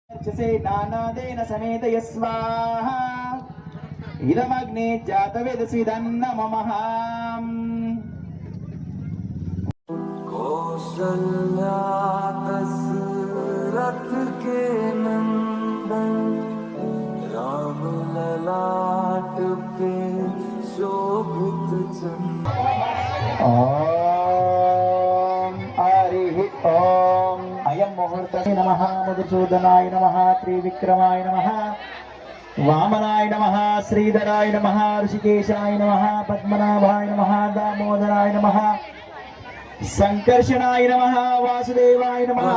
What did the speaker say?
नानादेन समेत यस्वाहा इदमग्ने जातवेदस्विदन्न ममः कौशल्या दशरथ के नंदन राम ललाट पे शोभित चंदन। ओम हरि ओम अयं मुहूर्ते नमः मधुसूदनाय नमः त्रिविक्रमाय नमः वामनाय नमः श्रीधराय नमः ऋषिकेशाय नमः पद्मनाभाय नमः दामोदराय नमः संकर्षणाय नमः वासुदेवाय नमः।